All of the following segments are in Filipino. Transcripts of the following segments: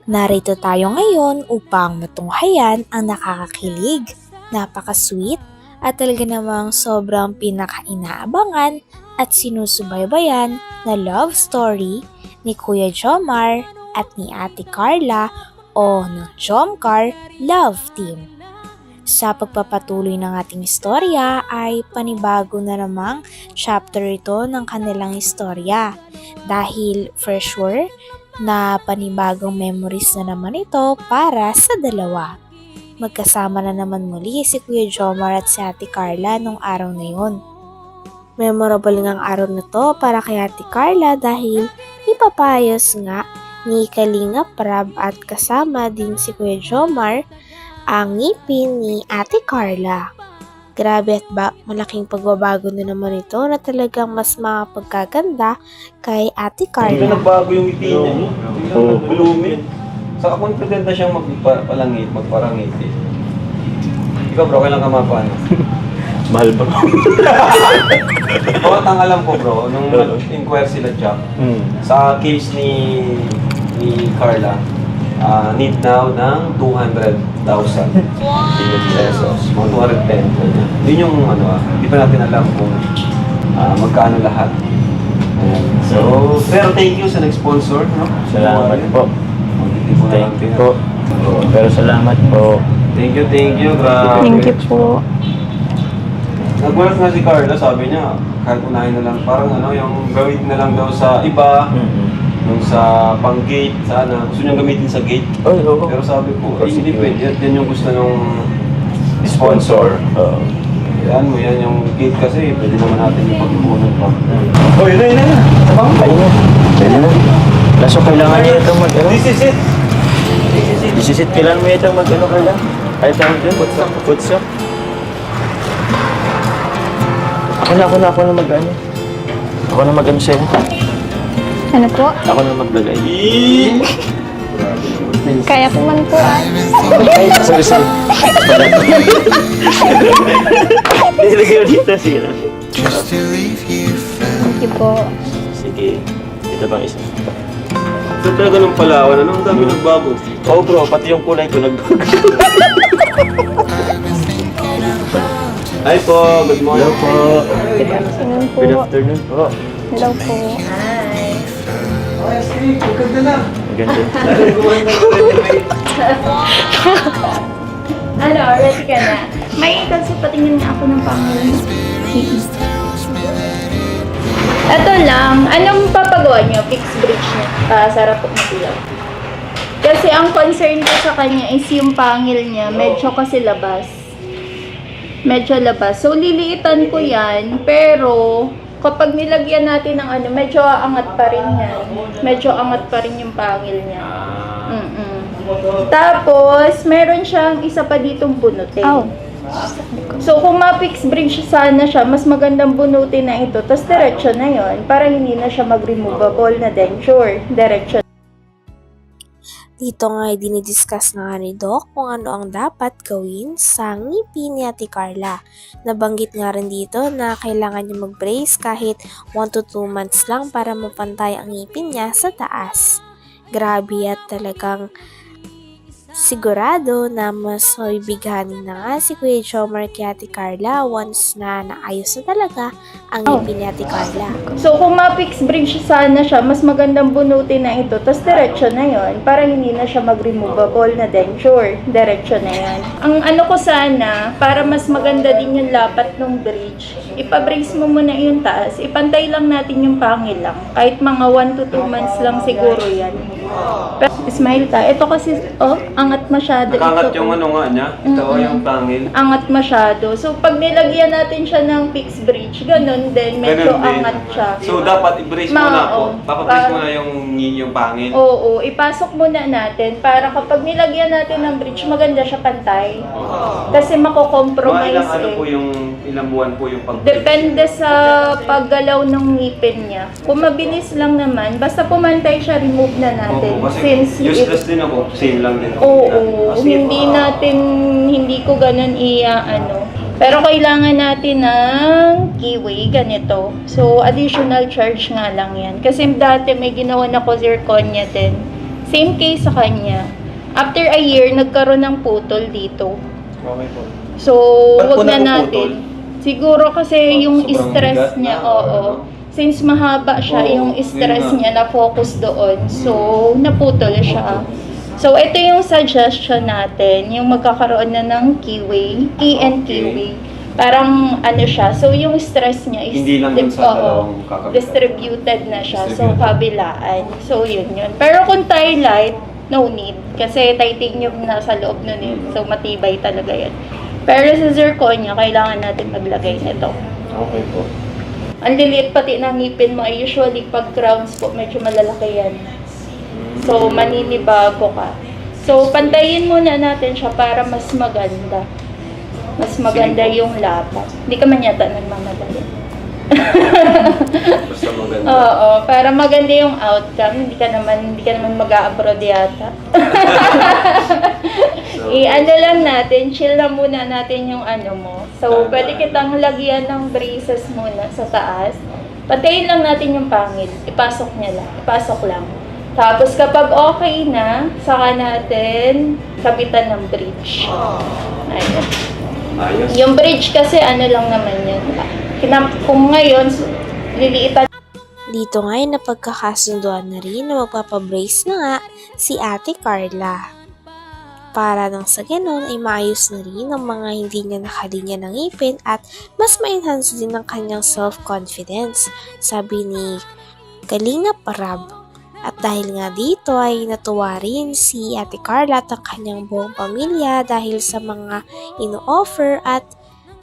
Narito tayo ngayon upang matunghayan ang nakakakilig, napaka-sweet at talaga namang sobrang pinaka-inaabangan at sinusubaybayan na love story ni Kuya Jomar at ni Ate Carla o ng Jomcar Love Team. Sa pagpapatuloy ng ating istorya ay panibago na namang chapter ito ng kanilang istorya dahil for sure na panibagong memories na naman ito para sa dalawa. Magkasama na naman muli si Kuya Jomar at si Ate Carla nung araw na yun. Memorable ngang araw na to para kay Ate Carla dahil ipapayos nga ni Kalinga Prab at kasama din si Kuya Jomar ang ngipin ni Ate Carla. Grabe at malaking pagbabago na naman ito na talagang mas makapagkaganda kay Ate Carla. Nagbago yung ngipin niya. Blooming. Saka confident na siyang magparangit eh. Ikaw bro, kailan ka mapano? Mahal bro. Bawat ang alam ko bro, nung nag-inquire sila Jack, sa case ni Carla, need now ng 200,000 pesos. Mga 210. Yun yung hindi pa natin alam kung magkano lahat. So, pero thank you sa nag-sponsor. No? Salamat po. Thank you po. Pero salamat po. Thank you. Grabe. Thank you po. Nagulat nga si Carla, sabi niya, kahit unahin na lang, parang yung gawin na lang daw sa iba, yung sa pang-gate, sana. Gusto niyang gamitin sa gate. Oh, oo. Pero sabi ko, hindi pwede. Yan yung gusto ng sponsor. Yan mo, yan yung gate kasi, pwede naman natin yung pag-ipunan pa. Oh, yun na. Sabang pa. Pwede na. Kaso kailangan niya itong This is it. Isisit, kailangan mo itong Carla? Ay, tawag din. What's up? Ako na mag-ano. Ako na mag-ano sa'yo. Ano po? Ako na maglagay. Kaya ko man po Ay, sorry. Nilagay mo dito sila. Thank you po. Sige. Ito bang isa? So talaga nung Palawan, ang dami nagbago. Oo bro, pati yung kulay ko nagbago. Hi po, good morning. Hello po. Good afternoon po. Good afternoon po. Hello po. Oh, sige, maganda na. Ganda. Ano, ready ka na? May kasi patingin na ako ng pangalan. Ito lang, anong papagawa niyo? Fixed bridge niya. Sarap po matilaw. Kasi ang concern ko sa kanya is yung pangil niya. Medyo kasi labas. So, liliitan ko yan. Pero, kapag nilagyan natin ng medyo angat pa rin yan. Medyo angat pa rin yung pangil niya. Tapos, meron siyang isa pa ditong bunutin. So, kung ma-fix bridge sana siya, mas magandang bunutin na ito. Tapos, diretso na yon para hindi na siya mag-removable na denture. Diretso. Dito nga ay dinidiscuss na nga ni Doc kung ano ang dapat gawin sa ngipin ni Ate Carla. Nabanggit nga rin dito na kailangan niya mag-brace kahit 1 to 2 months lang para mapantay ang ngipin niya sa taas. Grabe at talagang sigurado na mas mabibighanin na nga si Kuya Jomar kay Ate Carla once na naayos na talaga ang ngipin ni Ate Carla. So, kung ma-fix bridge sana siya, mas magandang bunutin na ito. Tapos, diretso na yon para hindi na siya mag-removable na denture. Diretso na yan. Ang ko sana, para mas maganda din yung lapat ng bridge, ipabrace mo muna yung taas. Ipantay lang natin yung pangil lang. Kahit mga 1 to 2 months lang siguro yan. Pero, smile ka. Ito kasi, angat masyado. Nakangat ito, yung niya. Ito yung pangil. angat masyado. So, pag nilagyan natin siya ng fixed bridge, ganun din. Medyo Ganun din. angat siya. So dapat i-brace mo na po. Papabrace mo na yung pangil. Oo, ipasok muna natin para kapag nilagyan natin ng bridge, maganda siya pantay. Kasi Mga mako-compromise ilang ilang buwan po yung pag-brace? Depende sa paggalaw ng ngipin niya. Kung mabilis lang naman, basta pumantay siya, remove na natin. Oo, kasi Since useless din ako. Same lang din ako. Oo, hindi ko ganun Pero kailangan natin ng keyway, ganito. So, additional charge nga lang yan. Kasi dati may ginawa na ko zirconia din. Same case sa kanya. After a year, nagkaroon ng putol dito. Okay po. So, Ba't po wag na napuputol? natin. Siguro kasi yung Sobrang stress bigat niya, na, oo. ano? Since mahaba siya, Oo, yung yun stress nga. niya na-focus doon. So, naputol siya. So, ito yung suggestion natin, yung magkakaroon na ng keyway, key and Okay. keyway. Parang ano siya, so yung stress niya is Hindi lang dun sa oo, dalawang kakabitan. distributed na siya. So, Distributed. kabilaan. So, yun yun. Pero kung light, no need. Kasi titanium na sa loob nun eh. So, matibay talaga yan. Pero sa zirconia, kailangan natin maglagay nito. Okay po. Ang liliit pati ng ngipin mo ay usually pag crowns po, medyo malalaki yan. So, maninibago ka. So, pantayin muna natin siya para mas maganda. Mas maganda Sige po. yung lapat. Hindi ka man yata nagmamadali. Basta maganda. Oo, para maganda yung outcome. Hindi ka naman mag-a-abroad yata. So, I-ano lang natin, chill lang muna natin yung ano mo. So, Tama. pwede kitang lagyan ng braces muna sa taas. Patayin lang natin yung pangil. Ipasok lang. Tapos kapag okay na, saka natin kabitan ng bridge. Ayun. ayos. Yung bridge kasi ano lang naman yun. Kung ngayon, liliitan Dito nga ay napagkakasunduan na rin na magpapabrace na nga si Ate Carla. Para nang sa ganon ay maayos na rin ang mga hindi niya nakalinya ng ngipin at mas ma-enhance din ang kanyang self-confidence, sabi ni Kalinga Parab. At dahil nga dito ay natuwa rin si Ate Carla at ang kanyang buong pamilya dahil sa mga ino-offer at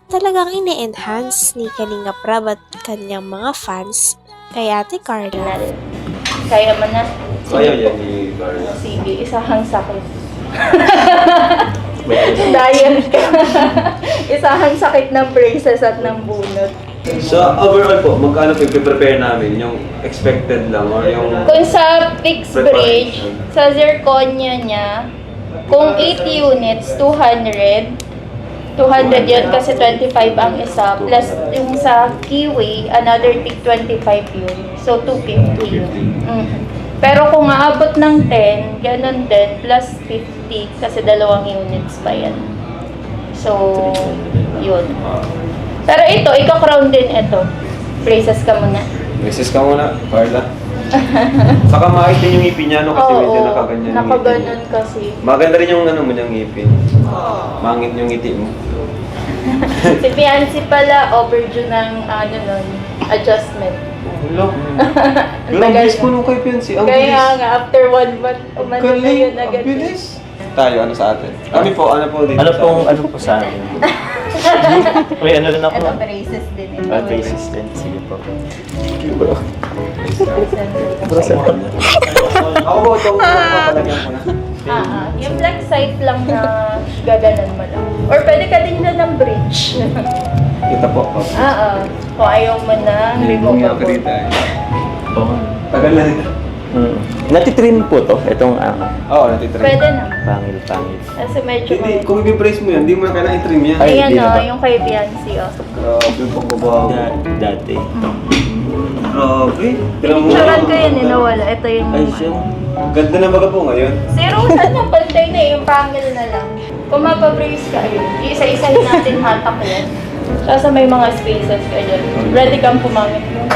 talagang ine-enhance ni Kalinga Prab at kanyang mga fans kay Ate Carla. na rin. Kaya mo na. Kaya yan ni Carla. Sige, isahang sakit. Diet ka. Isahang sakit ng braces at ng bunot. So, overall po, magkano po i-prepare namin? Yung expected lang or yung... Kung sa fixed bridge, Preparation. sa zirconia niya, kung 8 units, 200. 200 yun kasi 25 ang isa. Plus yung sa keyway, another tig 25 yun. So, 250 yun. 250. Pero kung aabot ng 10, ganun din, plus 50 kasi 2 units pa yan. So, yun. Pero ito, ika-crown din ito. Braces ka muna. Mrs. ka muna, Carla. Saka maayos din yung ngipin niya, no? Kasi medyo nakaganyan yung ngipin nakaganon niya. kasi. Maganda rin yung ano mo niyang ngipin. Mangit yung ngiti mo. Si Fiancé pala, overdue ng adjustment. Hello. Pero ang tagal bilis na. ko nung kay Fiancé. Ang Kaya bilis. nga, after 1 month, umano na Galing. yun Ang agad. bilis. Tayo, ano sa atin? Kami po, ano po dito Ano po sa amin? Uy, ano rin ako? Ito, braces din. Ito, Basis din. Sige po. Ako po, itong papalagyan ko na. Yung black side lang na gaganan mo lang. Or pwede ka din na ng bridge. Kita po. Kung ayaw mo na, Yung yung removable. karita. Oo. Tagal na rin. Natitrim po to. Itong Oo, natitrim. Pwede na. pangil. Kasi medyo Hindi, kung i-brace mo yan, hindi mo na kailangan i-trim yan. Ay, Ayan hindi na ba? yung kay Fiancé, Grabe yung pagbabago. Dati. Grabe. Tignan mo. Pinicturean ko yun, nawala. Ito yung Ay, siya. Ganda na baga po ngayon. zero na, pantay na yung pangil na lang. Kung mapabrace ka, ayun. Isa-isahin natin hatak yan. Kasi may mga spaces ka dyan. Ready kang pumangit muna.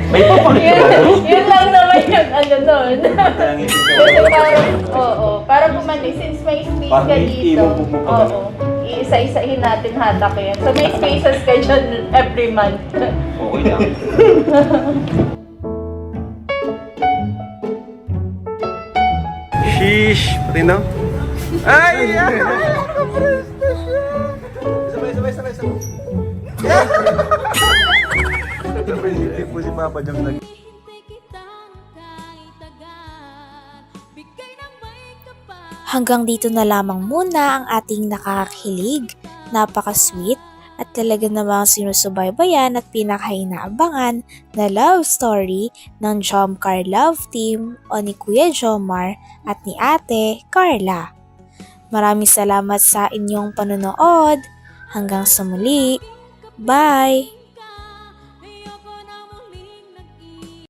May papalit ka ba? Yun lang naman yung ano doon. Kasi parang, para bumalik, since may space Parang ka dito, iiwan mo pa oo, iisa-isahin natin hatak yan. So may spaces ka dyan every month. Okay lang. Sheesh! Pati na? Ay! Sabay. Hindi po si Papa Jam nag... Hanggang dito na lamang muna ang ating nakakakilig, napaka-sweet at talaga namang sinusubaybayan at pinakainaabangan na love story ng Jomcar Love Team o ni Kuya Jomar at ni Ate Carla. Maraming salamat sa inyong panonood. Hanggang sa muli. Bye!